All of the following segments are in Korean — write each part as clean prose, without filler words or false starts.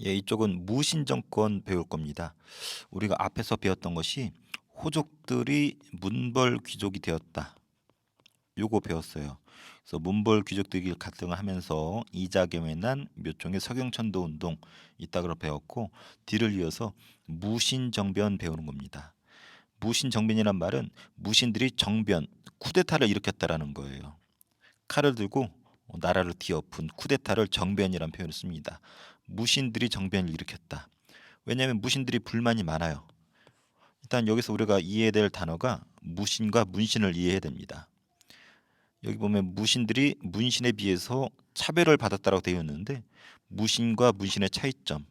예, 이쪽은 무신 정권 배울 겁니다. 우리가 앞에서 배웠던 것이 호족들이 문벌 귀족이 되었다. 요거 배웠어요. 그래서 문벌 귀족들이 갈등을 하면서 이자겸에 난 묘총의 서경천도 운동 이따그로 배웠고, 뒤를 이어서 무신정변 배우는 겁니다. 무신정변이란 말은 무신들이 정변, 쿠데타를 일으켰다라는 거예요. 칼을 들고 나라를 뒤엎은 쿠데타를 정변이라는 표현을 씁니다. 무신들이 정변을 일으켰다. 왜냐하면 무신들이 불만이 많아요. 일단 여기서 우리가 이해해야 될 단어가 무신과 문신을 이해해야 됩니다. 여기 보면 무신들이 문신에 비해서 차별을 받았다고 되어 있는데, 무신과 문신의 차이점.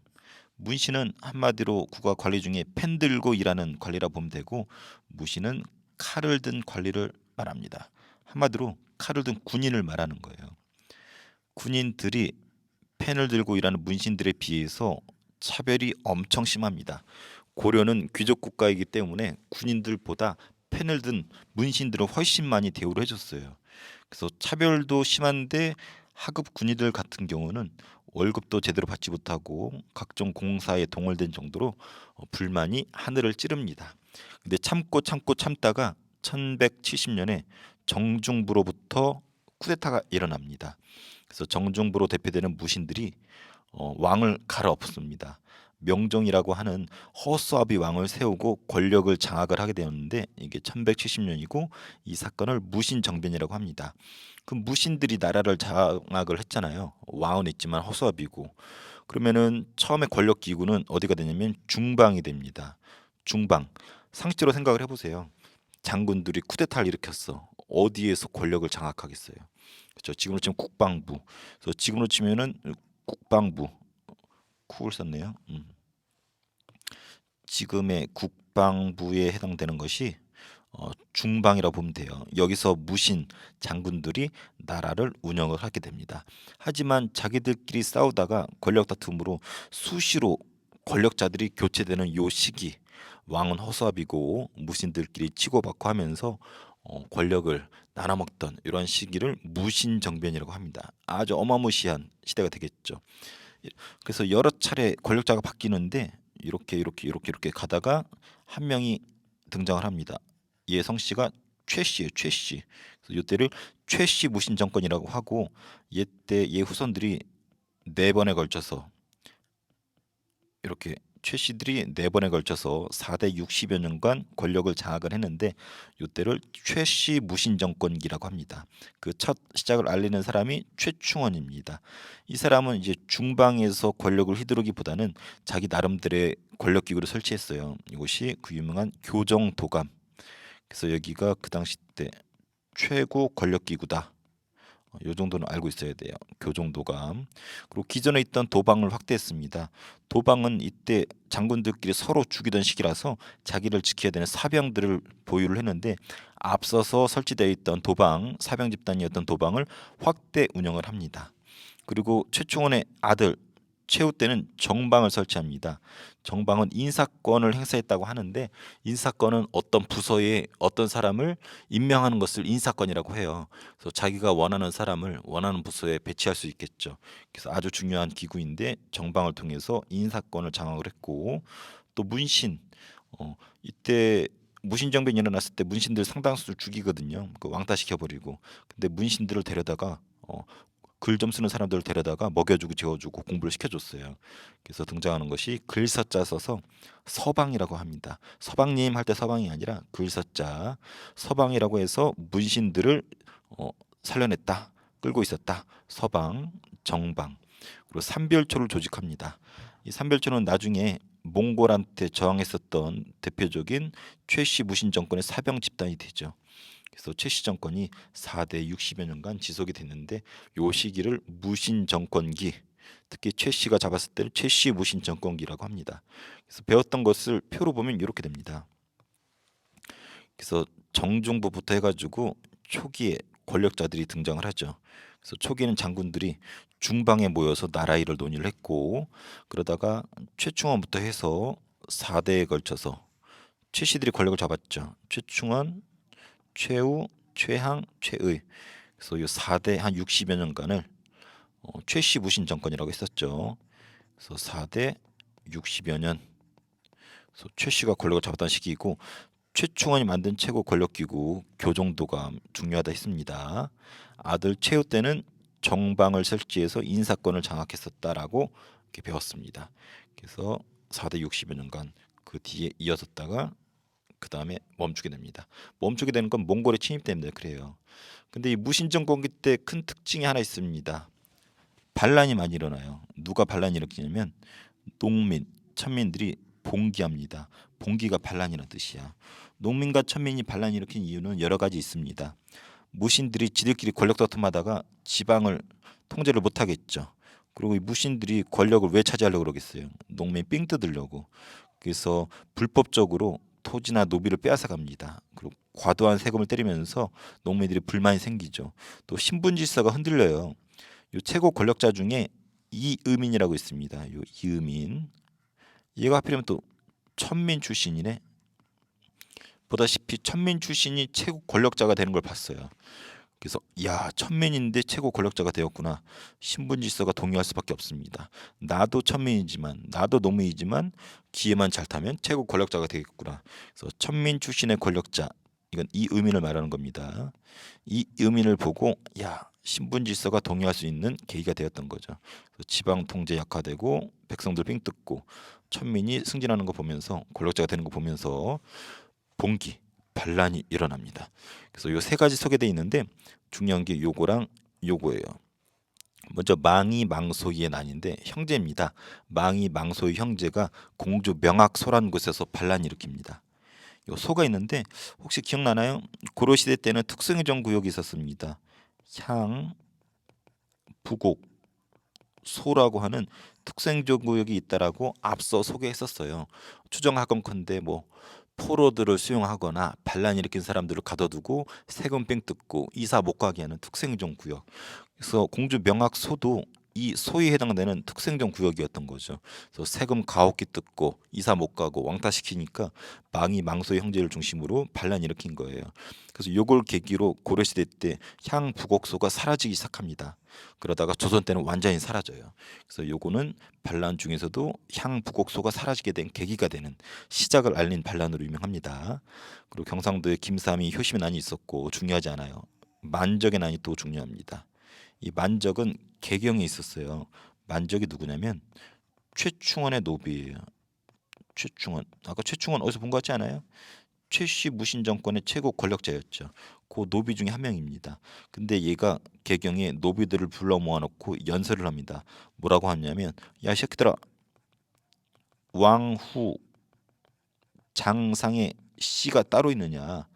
문신은 한마디로 국가 관리 중에 펜 들고 일하는 관리라 보면 되고, 무신은 칼을 든 관리를 말합니다. 한마디로 칼을 든 군인을 말하는 거예요. 군인들이 펜을 들고 일하는 문신들에 비해서 차별이 엄청 심합니다. 고려는 귀족 국가이기 때문에 군인들보다 펜을 든 문신들은 훨씬 많이 대우를 해줬어요. 그래서 차별도 심한데, 하급 군인들 같은 경우는 월급도 제대로 받지 못하고 각종 공사에 동원된 정도로 불만이 하늘을 찌릅니다. 근데 참고 참고 참다가 1170년에 정중부로부터 쿠데타가 일어납니다. 그래서 정중부로 대표되는 무신들이 왕을 갈아엎습니다. 명종이라고 하는 허수아비 왕을 세우고 권력을 장악을 하게 되었는데, 이게 1170년이고 이 사건을 무신정변이라고 합니다. 그 무신들이 나라를 장악을 했잖아요. 왕은 있지만 허수아비고. 그러면은 처음에 권력 기구는 어디가 되냐면 중방이 됩니다. 중방. 상식적으로 생각을 해보세요. 장군들이 쿠데타를 일으켰어. 어디에서 권력을 장악하겠어요? 그렇죠. 지금으로 치면 국방부. 그래서 지금으로 치면은 국방부. 쿡을 썼네요. 지금의 국방부에 해당되는 것이 중방이라고 보면 돼요. 여기서 무신 장군들이 나라를 운영을 하게 됩니다. 하지만 자기들끼리 싸우다가 권력 다툼으로 수시로 권력자들이 교체되는 요 시기, 왕은 허수아비고 무신들끼리 치고받고 하면서 권력을 나눠먹던 이런 시기를 무신정변이라고 합니다. 아주 어마무시한 시대가 되겠죠. 그래서 여러 차례 권력자가 바뀌는데, 이렇게 가다가 한 명이 등장을 합니다. 얘 성씨가 최씨예요, 최씨. 그래서 이때를 최씨 무신 정권이라고 하고, 얘 후손들이 네 번에 걸쳐서, 이렇게 최씨들이 네 번에 걸쳐서 4대 60여 년간 권력을 장악을 했는데, 이때를 최씨 무신 정권기라고 합니다. 그 첫 시작을 알리는 사람이 최충원입니다. 이 사람은 이제 중방에서 권력을 휘두르기보다는 자기 나름대로의 권력 기구를 설치했어요. 이곳이 그 유명한 교정도감. 그래서 여기가 그 당시 때 최고 권력 기구다. 요 정도는 알고 있어야 돼요. 교정도감. 그리고 기존에 있던 도방을 확대했습니다. 도방은 이때 장군들끼리 서로 죽이던 시기라서 자기를 지켜야 되는 사병들을 보유를 했는데, 앞서서 설치되어 있던 도방, 사병 집단이었던 도방을 확대 운영을 합니다. 그리고 최충원의 아들 최후 때는 정방을 설치합니다. 정방은 인사권을 행사했다고 하는데, 인사권은 어떤 부서에 어떤 사람을 임명하는 것을 인사권이라고 해요. 그래서 자기가 원하는 사람을 원하는 부서에 배치할 수 있겠죠. 그래서 아주 중요한 기구인데, 정방을 통해서 인사권을 장악을 했고, 또 문신. 이때 무신정변이 일어났을 때 문신들 상당수를 죽이거든요. 그 왕따시켜버리고. 근데 문신들을 데려다가 글 좀 쓰는 사람들을 데려다가 먹여주고 재워주고 공부를 시켜줬어요. 그래서 등장하는 것이 글서자 써서 서방이라고 합니다. 서방님 할 때 서방이 아니라 글서자 서방이라고 해서 문신들을 살려냈다, 끌고 있었다. 서방, 정방. 그리고 삼별초를 조직합니다. 이 삼별초는 나중에 몽골한테 저항했었던 대표적인 최씨 무신 정권의 사병 집단이 되죠. 그래서 최씨 정권이 4대 60여 년간 지속이 됐는데, 요 시기를 무신 정권기, 특히 최씨가 잡았을 때를 최씨 무신 정권기라고 합니다. 그래서 배웠던 것을 표로 보면 이렇게 됩니다. 그래서 정중부부터 해가지고 초기에 권력자들이 등장을 하죠. 그래서 초기에는 장군들이 중방에 모여서 나라 일을 논의를 했고, 그러다가 최충원부터 해서 4대에 걸쳐서 최씨들이 권력을 잡았죠. 최충원, 최우, 최항, 최의. 그래서 이 4대 한 60여 년간을 최씨 무신 정권이라고 했었죠. 그래서 4대 60여 년. 그래서 최 씨가 권력을 잡았다는 시기이고 최충원이 만든 최고 권력기구 교정도가 중요하다 했습니다. 아들 최후 때는 정방을 설치해서 인사권을 장악했었다라고 이렇게 배웠습니다. 그래서 4대 60여 년간 그 뒤에 이어졌다가 그 다음에 멈추게 됩니다. 멈추게 되는 건 몽골의 침입 때문에 그래요. 근데 이 무신정권기 때 큰 특징이 하나 있습니다. 반란이 많이 일어나요. 누가 반란이 일으키냐면 농민, 천민들이 봉기합니다. 봉기가 반란이라는 뜻이야. 농민과 천민이 반란 일으킨 이유는 여러 가지 있습니다. 무신들이 지들끼리 권력 다툼하다가 지방을 통제를 못하겠죠. 그리고 이 무신들이 권력을 왜 차지하려고 그러겠어요? 농민 삥 뜯으려고. 그래서 불법적으로 토지나 노비를 빼앗아 갑니다. 그리고 과도한 세금을 때리면서 농민들이 불만이 생기죠. 또 신분 질서가 흔들려요. 요 최고 권력자 중에 이의민이라고 있습니다. 요 이의민. 얘가 하필이면 또 천민 출신이네. 보다시피 천민 출신이 최고 권력자가 되는 걸 봤어요. 그래서 야, 천민인데 최고 권력자가 되었구나. 신분 질서가 동요할 수밖에 없습니다. 나도 천민이지만 나도 농민이지만 기회만 잘 타면 최고 권력자가 되겠구나. 그래서 천민 출신의 권력자, 이건 이의민을 말하는 겁니다. 이 의민을 보고 야, 신분 질서가 동요할 수 있는 계기가 되었던 거죠. 그래서 지방 통제 약화되고 백성들 삥 뜯고 천민이 승진하는 거 보면서 권력자가 되는 거 보면서 봉기, 반란이 일어납니다. 그래서 요 세 가지 소개돼 있는데 중요한 게 요거랑 요거예요. 먼저 망이 망소이의 난인데 형제입니다. 망이 망소의 형제가 공주 명악소란 곳에서 반란 일으킵니다. 요 소가 있는데 혹시 기억나나요? 고려 시대 때는 특수행정 구역이 있었습니다. 향, 부곡, 소라고 하는 특수행정 구역이 있다라고 앞서 소개했었어요. 추정하건컨대 뭐 포로들을 수용하거나 반란 일으킨 사람들을 가둬두고 세금 뺑 뜯고 이사 못 가게 하는 특수행정 구역. 그래서 공주 명악소도 이 소에 해당되는 특수행정 구역이었던 거죠. 그래서 세금 가혹기 뜯고 이사 못 가고 왕따시키니까 망이 망소의 형제를 중심으로 반란 일으킨 거예요. 그래서 요걸 계기로 고려시대 때 향부곡소가 사라지기 시작합니다. 그러다가 조선 때는 완전히 사라져요. 그래서 요거는 반란 중에서도 향부곡소가 사라지게 된 계기가 되는 시작을 알린 반란으로 유명합니다. 그리고 경상도에 김삼이 효심의 난이 있었고 중요하지 않아요. 만적의 난이 또 중요합니다. 이 만적은 개경에 있었어요. 만적이 누구냐면 최충원의 노비예요. 최충원. 아까 최충원 어디서 본 것 같지 않아요? 최씨 무신 정권의 최고 권력자였죠. 그 노비 중에 한 명입니다. 근데 얘가 개경에 노비들을 불러 모아놓고 연설을 합니다. 뭐라고 하냐면 야, 이 새끼들아, 왕후 장상의 씨가 따로 있느냐?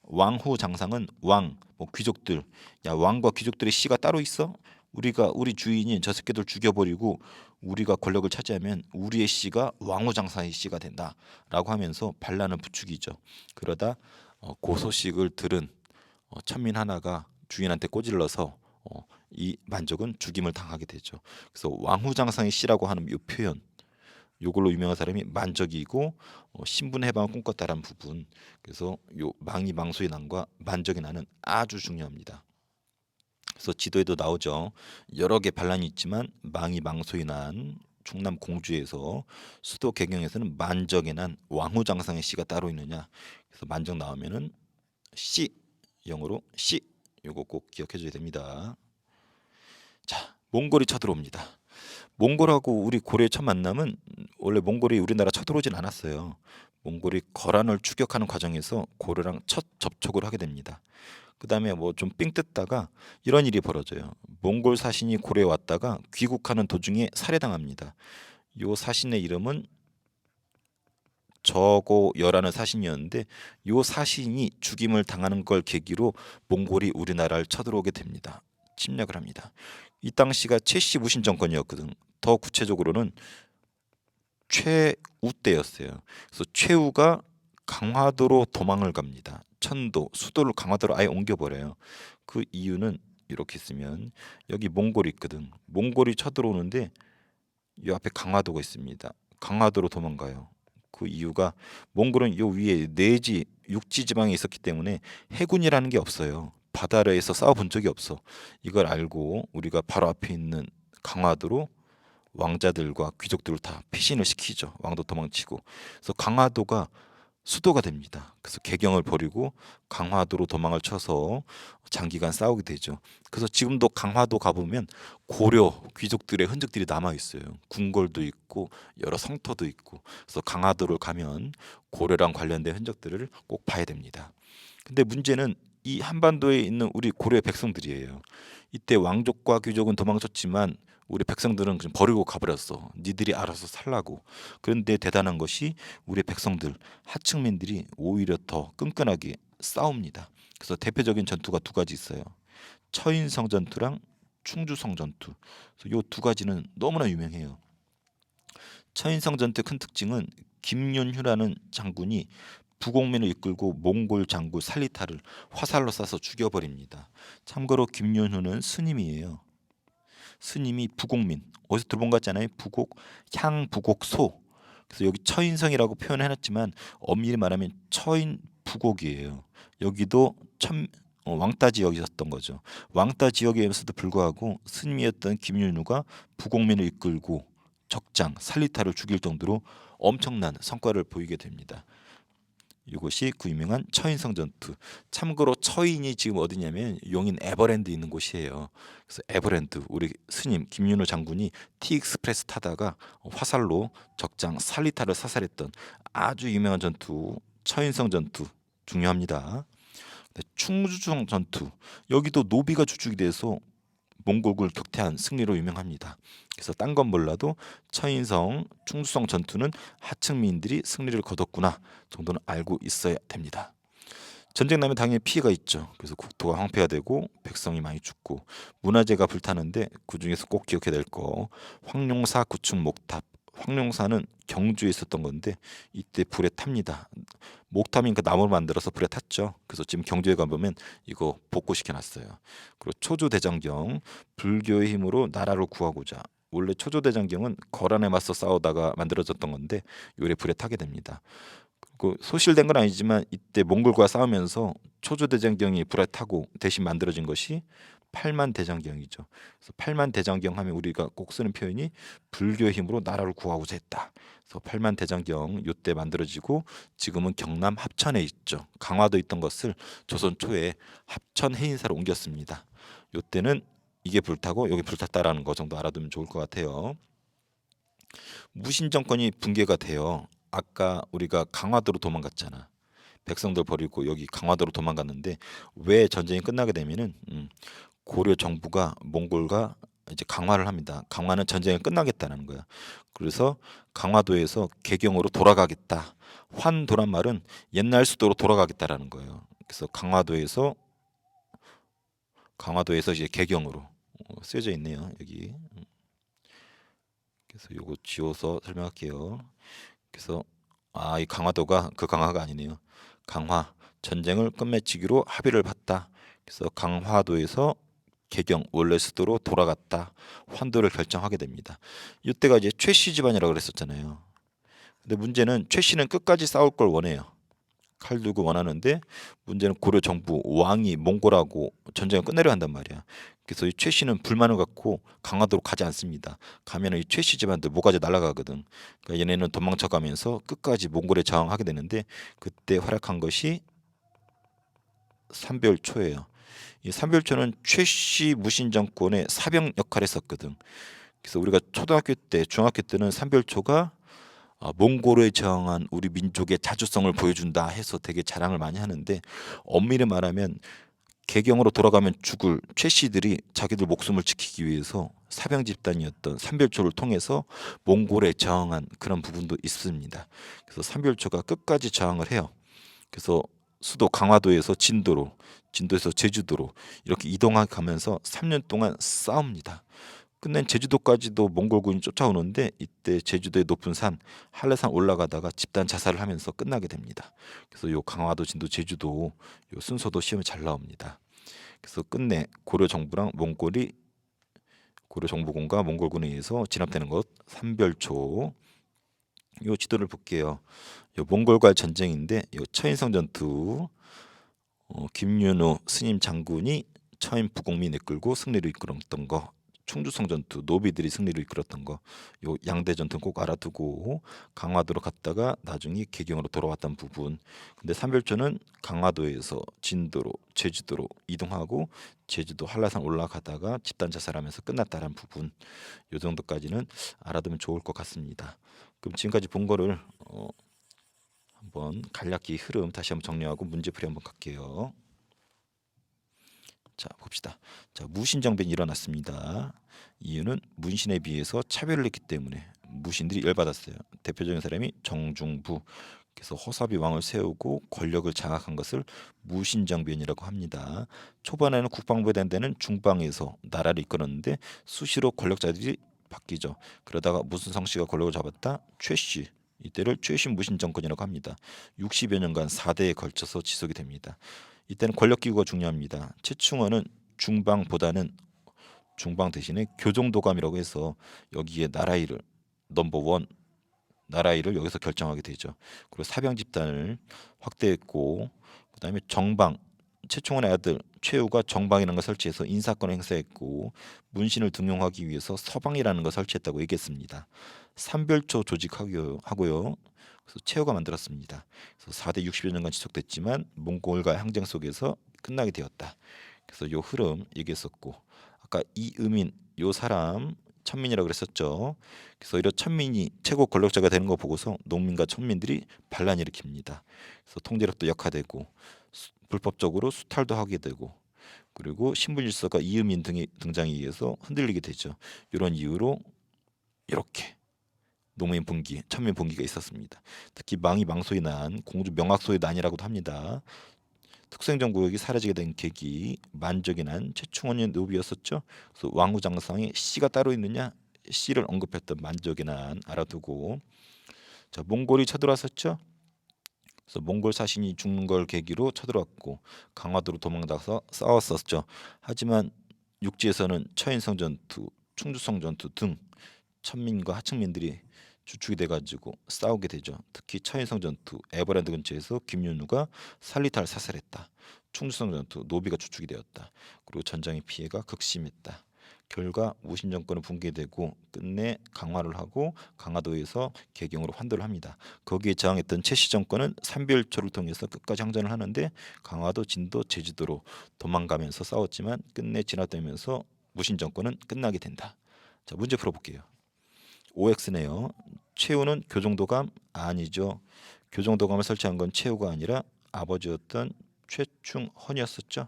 왕후 장상은 왕, 뭐 귀족들. 야, 왕과 귀족들의 씨가 따로 있어? 우리 주인이 저 새끼들 죽여버리고 우리가 권력을 차지하면 우리의 씨가 왕후 장상의 씨가 된다라고 하면서 반란을 부추기죠. 그러다 그 소식을 들은 천민 하나가 주인한테 꼬질러서 이 만족은 죽임을 당하게 되죠. 그래서 왕후 장상의 씨라고 하는 이 표현, 요걸로 유명한 사람이 만적이고 신분 해방을 꿈꿨다라는 부분. 그래서 요 망이 망소의 난과 만적의 난은 아주 중요합니다. 그래서 지도에도 나오죠. 여러 개 반란이 있지만 망이 망소의 난, 충남 공주에서 수도 개경에서는 만적의 난, 왕후장상의 씨가 따로 있느냐. 그래서 만적 나오면은 씨, 영어로 씨, 요거 꼭 기억해 줘야 됩니다. 자, 몽골이 쳐들어옵니다. 몽골하고 우리 고려의 첫 만남은 원래 몽골이 우리나라 쳐들어오진 않았어요. 몽골이 거란을 추격하는 과정에서 고려랑 첫 접촉을 하게 됩니다. 그 다음에 뭐 좀 삥 뜯다가 이런 일이 벌어져요. 몽골 사신이 고려에 왔다가 귀국하는 도중에 살해당합니다. 요 사신의 이름은 저고여라는 사신이었는데 요 사신이 죽임을 당하는 걸 계기로 몽골이 우리나라를 쳐들어오게 됩니다. 침략을 합니다. 이 당시가 최씨 무신 정권이었거든. 더 구체적으로는 최우 때였어요. 그래서 최우가 강화도로 도망을 갑니다. 천도, 수도를 강화도로 아예 옮겨버려요. 그 이유는 이렇게 쓰면 여기 몽골이 있거든. 몽골이 쳐들어오는데 이 앞에 강화도가 있습니다. 강화도로 도망가요. 그 이유가 몽골은 요 위에 내지 육지 지방에 있었기 때문에 해군이라는 게 없어요. 바다에서 싸워본 적이 없어. 이걸 알고 우리가 바로 앞에 있는 강화도로 왕자들과 귀족들을 다 피신을 시키죠. 왕도 도망치고. 그래서 강화도가 수도가 됩니다. 그래서 개경을 버리고 강화도로 도망을 쳐서 장기간 싸우게 되죠. 그래서 지금도 강화도 가보면 고려 귀족들의 흔적들이 남아 있어요. 궁궐도 있고 여러 성터도 있고. 그래서 강화도를 가면 고려랑 관련된 흔적들을 꼭 봐야 됩니다. 근데 문제는 이 한반도에 있는 우리 고려의 백성들이에요. 이때 왕족과 귀족은 도망쳤지만 우리 백성들은 그냥 버리고 가버렸어. 니들이 알아서 살라고. 그런데 대단한 것이 우리 백성들, 하층민들이 오히려 더 끈끈하게 싸웁니다. 그래서 대표적인 전투가 두 가지 있어요. 처인성 전투랑 충주성 전투. 이 두 가지는 너무나 유명해요. 처인성 전투의 큰 특징은 김윤휴라는 장군이 부곡민을 이끌고 몽골 장군 살리타를 화살로 쏴서 죽여버립니다. 참고로 김윤휴는 스님이에요. 스님이 부곡민, 어디서 들어본 것 같잖아요. 부곡, 향부곡소. 그래서 여기 처인성이라고 표현해놨지만 엄밀히 말하면 처인 부곡이에요. 여기도 왕따 지역이었던 거죠. 왕따 지역이었음에도 불구하고 스님이었던 김윤우가 부곡민을 이끌고 적장 살리타를 죽일 정도로 엄청난 성과를 보이게 됩니다. 이곳이 그 유명한 처인성 전투. 참고로 처인이 지금 어디냐면 용인 에버랜드 있는 곳이에요. 그래서 에버랜드 우리 스님 김윤호 장군이 티익스프레스 타다가 화살로 적장 살리타를 사살했던 아주 유명한 전투 처인성 전투 중요합니다. 충주성 전투 여기도 노비가 주축이 돼서 몽골군을 격퇴한 승리로 유명합니다. 그래서 딴 건 몰라도 처인성, 충주성 전투는 하층민들이 승리를 거뒀구나 정도는 알고 있어야 됩니다. 전쟁 나면 당연히 피해가 있죠. 그래서 국토가 황폐화 되고 백성이 많이 죽고 문화재가 불타는데 그 중에서 꼭 기억해야 될 거 황룡사 구축 목탑. 황룡사는 경주에 있었던 건데 이때 불에 탑니다. 목탑이니까 나무를 만들어서 불에 탔죠. 그래서 지금 경주에 가보면 이거 복구시켜 놨어요. 그리고 초조대장경 불교의 힘으로 나라를 구하고자 원래 초조대장경은 거란에 맞서 싸우다가 만들어졌던 건데 요래 불에 타게 됩니다. 그 소실된 건 아니지만 이때 몽골과 싸우면서 초조대장경이 불에 타고 대신 만들어진 것이 팔만대장경이죠. 그래서 팔만대장경 하면 우리가 꼭 쓰는 표현이 불교의 힘으로 나라를 구하고자 했다. 그래서 팔만대장경 이때 만들어지고 지금은 경남 합천에 있죠. 강화도 있던 것을 조선 초에 합천 해인사로 옮겼습니다. 이때는 이게 불타고 여기 불탔다라는 거 정도 알아두면 좋을 것 같아요. 무신 정권이 붕괴가 돼요. 아까 우리가 강화도로 도망갔잖아. 백성들 버리고 여기 강화도로 도망갔는데 왜 전쟁이 끝나게 되면은 고려 정부가 몽골과 이제 강화를 합니다. 강화는 전쟁이 끝나겠다는 거야. 그래서 강화도에서 개경으로 돌아가겠다. 환도란 말은 옛날 수도로 돌아가겠다라는 거예요. 그래서 강화도에서 이제 개경으로 쓰여져 있네요. 여기. 그래서 요거 지워서 설명할게요. 그래서 이 강화도가 그 강화가 아니네요. 강화 전쟁을 끝맺히기로 합의를 봤다. 그래서 강화도에서 개경 원래 수도로 돌아갔다. 환도를 결정하게 됩니다. 이때가 이제 최씨 집안이라고 그랬었잖아요. 근데 문제는 최씨는 끝까지 싸울 걸 원해요. 칼 들고 원하는데 문제는 고려 정부 왕이 몽골하고 전쟁을 끝내려 한단 말이야. 그래서 이 최씨는 불만을 갖고 강화도로 가지 않습니다. 가면은 이 최씨 집안들 모가지 날아가거든. 그러니까 얘네는 도망쳐 가면서 끝까지 몽골에 저항하게 되는데 그때 활약한 것이 삼별초예요. 이 삼별초는 최씨 무신 정권의 사병 역할을 했었거든. 그래서 우리가 초등학교 때, 중학교 때는 삼별초가 몽골에 저항한 우리 민족의 자주성을 보여준다 해서 되게 자랑을 많이 하는데 엄밀히 말하면 개경으로 돌아가면 죽을 최씨들이 자기들 목숨을 지키기 위해서 사병 집단이었던 삼별초를 통해서 몽골에 저항한 그런 부분도 있습니다. 그래서 삼별초가 끝까지 저항을 해요. 그래서 수도 강화도에서 진도에서 제주도로 이렇게 이동해 가면서 3년 동안 싸웁니다. 끝낸 제주도까지도 몽골군이 쫓아오는데 이때 제주도의 높은 산 한라산 올라가다가 집단 자살을 하면서 끝나게 됩니다. 그래서 요 강화도, 진도, 제주도 요 순서도 시험에 잘 나옵니다. 그래서 끝내 고려 정부랑 몽골이 고려 정부군과 몽골군에 의해서 진압되는 것 삼별초. 요 지도를 볼게요. 요 몽골과의 전쟁인데 요 처인성 전투 김윤호 스님 장군이 처인 부곡민 이끌고 승리를 이끌었던 거 충주성 전투, 노비들이 승리를 이끌었던 거, 요 양대 전투 꼭 알아두고 강화도로 갔다가 나중에 개경으로 돌아왔던 부분. 근데 삼별초는 강화도에서 진도로 제주도로 이동하고 제주도 한라산 올라가다가 집단 자살하면서 끝났다는 부분. 요 정도까지는 알아두면 좋을 것 같습니다. 그럼 지금까지 본 거를 한번 간략히 흐름 다시 한번 정리하고 문제풀이 한번 갈게요. 자, 봅시다. 자, 무신정변이 일어났습니다. 이유는 문신에 비해서 차별을 했기 때문에 무신들이 열받았어요. 대표적인 사람이 정중부. 그래서 허사비 왕을 세우고 권력을 장악한 것을 무신정변이라고 합니다. 초반에는 국방부에 대한 데는 중방에서 나라를 이끌었는데 수시로 권력자들이 바뀌죠. 그러다가 무슨 성씨가 권력을 잡았다? 최씨. 이때를 최씨 무신 정권이라고 합니다. 60여 년간 4대에 걸쳐서 지속이 됩니다. 이때는 권력 기구가 중요합니다. 최충원은 중방보다는 중방 대신에 교정도감이라고 해서 여기에 나라일을 넘버원 나라일을 여기서 결정하게 되죠. 그리고 사병 집단을 확대했고 그다음에 정방 최충원의 아들 최우가 정방이라는 걸 설치해서 인사권을 행사했고 문신을 등용하기 위해서 서방이라는 걸 설치했다고 얘기했습니다. 삼별초 조직하고요. 그래서 최우가 만들었습니다. 그래서 4대 60여 년간 지속됐지만 몽골과의 항쟁 속에서 끝나게 되었다. 그래서 요 흐름 얘기했었고 아까 이음인 요 사람 천민이라고 그랬었죠. 그래서 이런 천민이 최고 권력자가 되는 거 보고서 농민과 천민들이 반란 일으킵니다. 그래서 통제력도 약화되고 불법적으로 수탈도 하게 되고 그리고 신분질서가 이음인 등의 등장에 의해서 흔들리게 되죠. 이런 이유로 이렇게 농민 분기, 천민 분기가 있었습니다. 특히 망이 망소의 난, 공주 명악소의 난이라고도 합니다. 특수행정구역이 사라지게 된 계기, 만적의 난, 최충원의 노비였었죠. 그래서 왕후장상에 씨가 따로 있느냐? 씨를 언급했던 만적의 난 알아두고 자 몽골이 쳐들어왔었죠. 그래서 몽골 사신이 죽는 걸 계기로 쳐들어왔고 강화도로 도망가서 싸웠었죠. 하지만 육지에서는 처인성 전투, 충주성 전투 등 천민과 하층민들이 주축이 돼가지고 싸우게 되죠. 특히 처인성 전투, 에버랜드 근처에서 김윤우가 살리타를 사살했다. 충주성 전투, 노비가 주축이 되었다. 그리고 전장의 피해가 극심했다. 결과 무신 정권은 붕괴되고 끝내 강화를 하고 강화도에서 개경으로 환도를 합니다. 거기에 저항했던 최씨 정권은 삼별초를 통해서 끝까지 항전을 하는데 강화도, 진도, 제주도로 도망가면서 싸웠지만 끝내 진화되면서 무신 정권은 끝나게 된다. 자, 문제 풀어볼게요. OX네요. 최우는 교정도감 아니죠. 교정도감을 설치한 건 최우가 아니라 아버지였던 최충헌이었었죠.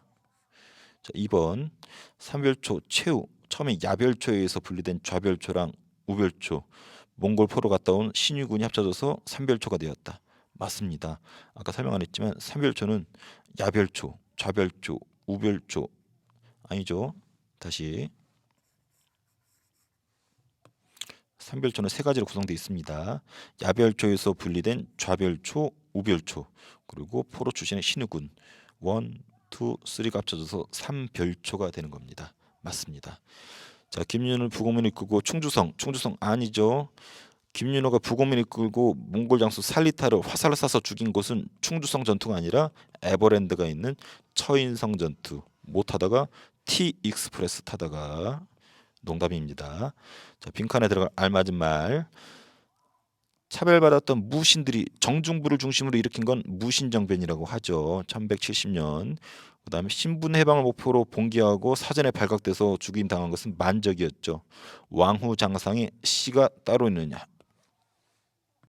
자, 2번 삼별초 최우 처음에 야별초에 의해서 분리된 좌별초랑 우별초 몽골 포로 갔다 온 신유군이 합쳐져서 삼별초가 되었다. 맞습니다. 아까 설명 안 했지만 삼별초는 야별초, 좌별초, 우별초 아니죠. 다시 삼별초는 세 가지로 구성되어 있습니다. 야별초에서 분리된 좌별초, 우별초 그리고 포로 출신의 신우군 1, 2, 3가 합쳐져서 삼별초가 되는 겁니다. 맞습니다. 자, 김윤을 부고민을 이끌고 충주성 아니죠. 김윤호가 부고민을 이끌고 몽골 장수 살리타를 화살을 쏴서 죽인 곳은 충주성 전투가 아니라 에버랜드가 있는 처인성 전투. 못 타다가 T 익스프레스 타다가 농담입니다. 자, 빈칸에 들어갈 알맞은 말. 차별받았던 무신들이 정중부를 중심으로 일으킨 건 무신정변이라고 하죠. 1170년. 그다음에 신분 해방을 목표로 봉기하고 사전에 발각돼서 죽임 당한 것은 만적이었죠. 왕후 장상에 씨가 따로 있느냐?